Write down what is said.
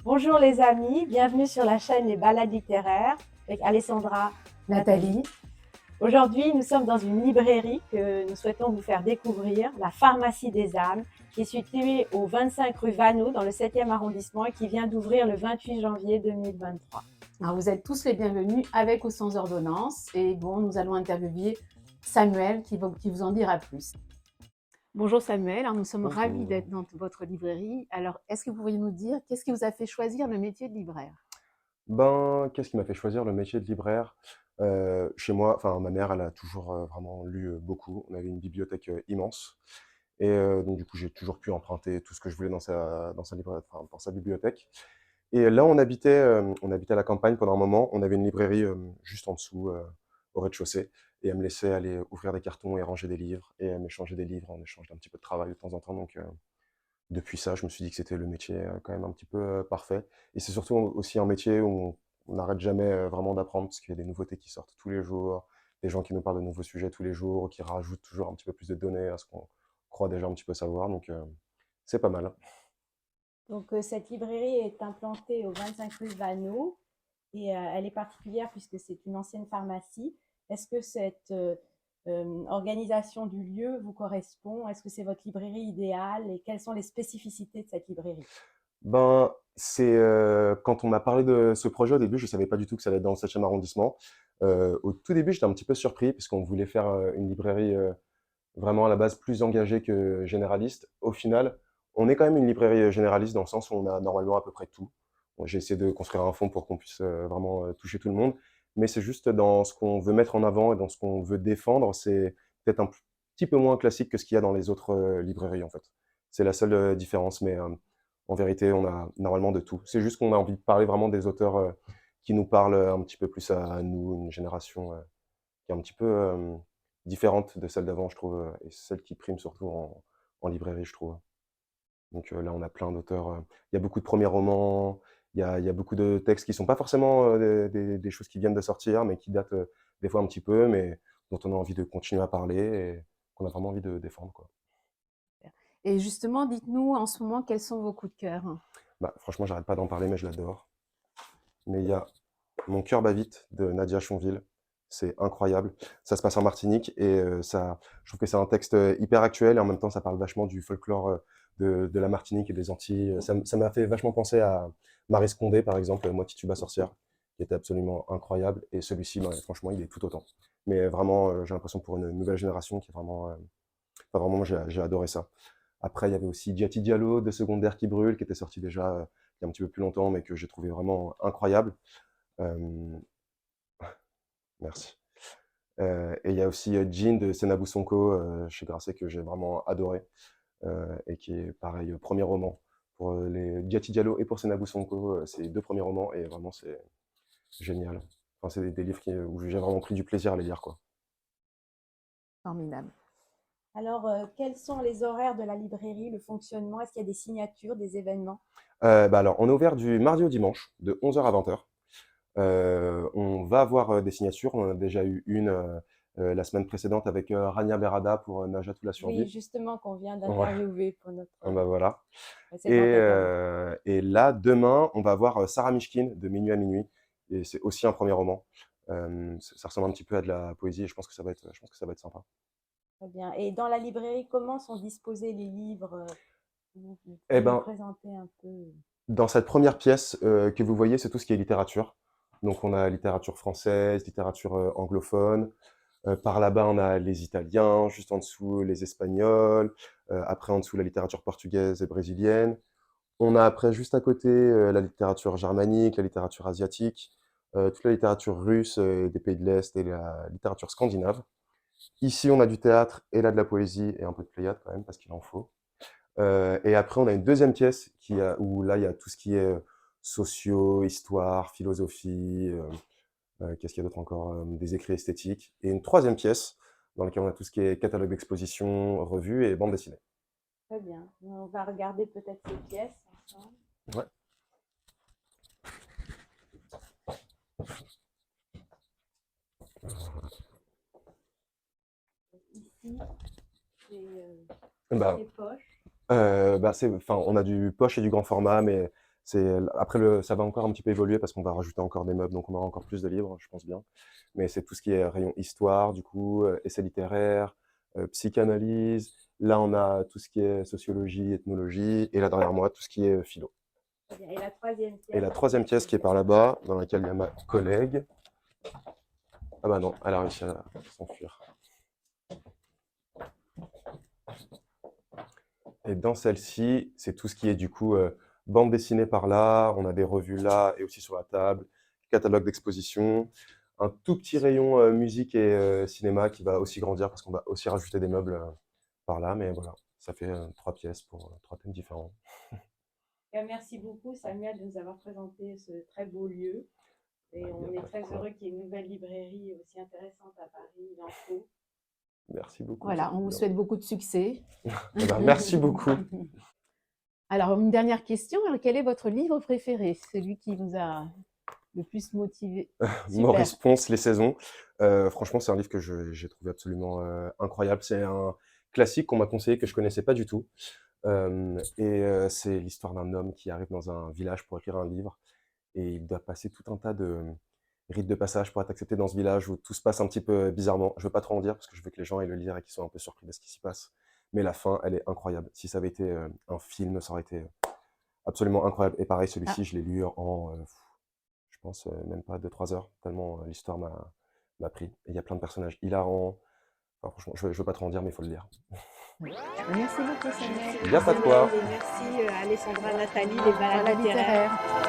Bonjour les amis, bienvenue sur la chaîne Les Balades littéraires avec Alessandra, Nathalie. Aujourd'hui, nous sommes dans une librairie que nous souhaitons vous faire découvrir, la Pharmacie des âmes, qui est située au 25 rue Vaneau dans le 7e arrondissement et qui vient d'ouvrir le 28 janvier 2023. Alors vous êtes tous les bienvenus avec ou sans ordonnance et bon, nous allons interviewer Samuel qui vous en dira plus. Bonjour Samuel, alors nous sommes ravis d'être dans votre librairie. Alors est-ce que vous pourriez nous dire qu'est-ce qui vous a fait choisir le métier de libraire? Qu'est-ce qui m'a fait choisir le métier de libraire? Chez moi, enfin ma mère, elle a toujours, vraiment lu, beaucoup. On avait une bibliothèque, immense et donc du coup, j'ai toujours pu emprunter tout ce que je voulais dans sa bibliothèque et là, on habitait à la campagne pendant un moment. On avait une librairie, juste en dessous, au rez-de-chaussée et elle me laissait aller ouvrir des cartons et ranger des livres et elle m'échangeait des livres en échange d'un petit peu de travail de temps en temps donc depuis ça, je me suis dit que c'était le métier, quand même un petit peu, parfait et c'est surtout aussi un métier où on n'arrête jamais, vraiment d'apprendre parce qu'il y a des nouveautés qui sortent tous les jours, des gens qui nous parlent de nouveaux sujets tous les jours, qui rajoutent toujours un petit peu plus de données à ce qu'on croit déjà un petit peu savoir donc c'est pas mal. Donc cette librairie est implantée au 25 rue Vaneau et elle est particulière puisque c'est une ancienne pharmacie. Est-ce que cette organisation du lieu vous correspond? Est-ce que c'est votre librairie idéale et quelles sont les spécificités de cette librairie? Quand on m'a parlé de ce projet au début, je savais pas du tout que ça allait être dans le 7e arrondissement. Au tout début, j'étais un petit peu surpris puisqu'on voulait faire, une librairie, vraiment à la base plus engagée que généraliste. Au final, on est quand même une librairie, généraliste dans le sens où on a normalement à peu près tout. Bon, j'ai essayé de construire un fonds pour qu'on puisse, vraiment, toucher tout le monde, mais c'est juste dans ce qu'on veut mettre en avant et dans ce qu'on veut défendre, c'est peut-être un petit peu moins classique que ce qu'il y a dans les autres, librairies, en fait. C'est la seule, différence, mais en vérité, on a normalement de tout. C'est juste qu'on a envie de parler vraiment des auteurs, qui nous parlent, un petit peu plus à nous, une génération, qui est un petit peu, différente de celle d'avant, je trouve, et celle qui prime surtout en librairie, je trouve. Donc là, on a plein d'auteurs, il y a beaucoup de premiers romans, il y a beaucoup de textes qui sont pas forcément, des choses qui viennent de sortir, mais qui datent, des fois un petit peu, mais dont on a envie de continuer à parler et qu'on a vraiment envie de défendre, quoi. Et justement, dites-nous en ce moment quels sont vos coups de cœur? Bah, franchement, j'arrête pas d'en parler, mais je l'adore. Mais il y a Mon cœur bat vite de Nadia Chonville. C'est incroyable. Ça se passe en Martinique et je trouve que c'est un texte hyper actuel et en même temps, ça parle vachement du folklore de la Martinique et des Antilles. Ça m'a fait vachement penser à Maryse Condé, par exemple, Moi Tituba sorcière, qui était absolument incroyable. Et celui-ci, bah, franchement, il est tout autant. Mais vraiment, j'ai l'impression pour une nouvelle génération qui est vraiment, enfin, vraiment, moi, j'ai adoré ça. Après, il y avait aussi Diati Diallo, de Secondaire qui brûle, qui était sorti déjà il y a un petit peu plus longtemps, mais que j'ai trouvé vraiment incroyable. Euh, Merci. Et il y a aussi Jean de Senabou Sonko chez Grasset que j'ai vraiment adoré et qui est pareil, premier roman. Pour les Diati Diallo et pour Senabou Sonko, c'est les deux premiers romans et vraiment c'est génial. Enfin, c'est des livres où j'ai vraiment pris du plaisir à les lire, quoi. Formidable. Alors, quels sont les horaires de la librairie, le fonctionnement? Est-ce qu'il y a des signatures, des événements? Bah alors, on est ouvert du mardi au dimanche, de 11h à 20h. On va avoir des signatures. On en a déjà eu une la semaine précédente avec Rania Berada pour Najat ou la Oui, survie. justement, qu'on vient Ouais, d'interviewer pour notre bah voilà. précédente interview. Et là, demain, on va voir Sarah Mishkin de Minuit à minuit. Et c'est aussi un premier roman. Ça ressemble un petit peu à de la poésie et je pense que ça va être sympa. Très bien. Et dans la librairie, comment sont disposés les livres? Vous Eh pouvez nous ben, présenter un peu? dans cette première pièce que vous voyez, c'est tout ce qui est littérature. Donc, on a littérature française, littérature anglophone. Par là-bas, on a les Italiens, juste en dessous, les Espagnols. Après, en dessous, la littérature portugaise et brésilienne. On a après, juste à côté, la littérature germanique, la littérature asiatique, toute la littérature russe des pays de l'Est et la littérature scandinave. Ici, on a du théâtre et là de la poésie et un peu de Pléiade quand même, parce qu'il en faut. Et après, on a une deuxième pièce où là, il y a tout ce qui est socio, histoire, philosophie, qu'est-ce qu'il y a d'autre encore? Des écrits esthétiques. Et une troisième pièce dans laquelle on a tout ce qui est catalogue d'exposition, revues et bande dessinée. Très bien. On va regarder peut-être ces pièces ensemble. Ouais. Bah, Les poches. enfin, on a du poche et du grand format, mais après, ça va encore un petit peu évoluer parce qu'on va rajouter encore des meubles, donc on aura encore plus de livres, je pense bien. Mais c'est tout ce qui est rayon histoire, du coup, essai littéraire, psychanalyse. Là, on a tout ce qui est sociologie, ethnologie, et là, derrière moi, tout ce qui est philo. Très bien. Et la troisième Et la pièce? troisième pièce qui est par là-bas, dans laquelle il y a ma collègue. Ah bah non, elle a réussi à s'enfuir. Et dans celle-ci, c'est tout ce qui est du coup bande dessinée par là, on a des revues là et aussi sur la table, catalogue d'exposition, un tout petit rayon musique et cinéma qui va aussi grandir parce qu'on va aussi rajouter des meubles par là, mais voilà, ça fait 3 pièces pour 3 thèmes différents. Merci beaucoup, Samuel, de nous avoir présenté ce très beau lieu. Et Il y on a est pas de très quoi. heureux qu'il y ait une nouvelle librairie aussi intéressante à Paris. Il en faut. Merci beaucoup. Voilà, ça on fait vous bien. souhaite beaucoup de succès. Eh ben, merci beaucoup. Alors, une dernière question. Alors, quel est votre livre préféré? Celui qui vous a le plus motivé? Super. Maurice Ponce, Les Saisons. Franchement, c'est un livre que j'ai trouvé absolument incroyable. C'est un classique qu'on m'a conseillé que je connaissais pas du tout. C'est l'histoire d'un homme qui arrive dans un village pour écrire un livre et il doit passer tout un tas de rites de passage pour être accepté dans ce village où tout se passe un petit peu bizarrement. Je veux pas trop en dire parce que je veux que les gens aillent le lire et qu'ils soient un peu surpris de ce qui s'y passe. Mais la fin, elle est incroyable. Si ça avait été un film, ça aurait été absolument incroyable. Et pareil, Ah, celui-ci, je l'ai lu en, je pense, même pas 2-3 heures, tellement l'histoire m'a pris. Et il y a plein de personnages hilarants. Enfin, franchement, je veux pas trop en dire, mais il faut le lire. merci beaucoup, Samuel. Il n'y a pas de quoi. Et merci à Alessandra, Nathalie, les Voilà, balades littéraires. littéraire.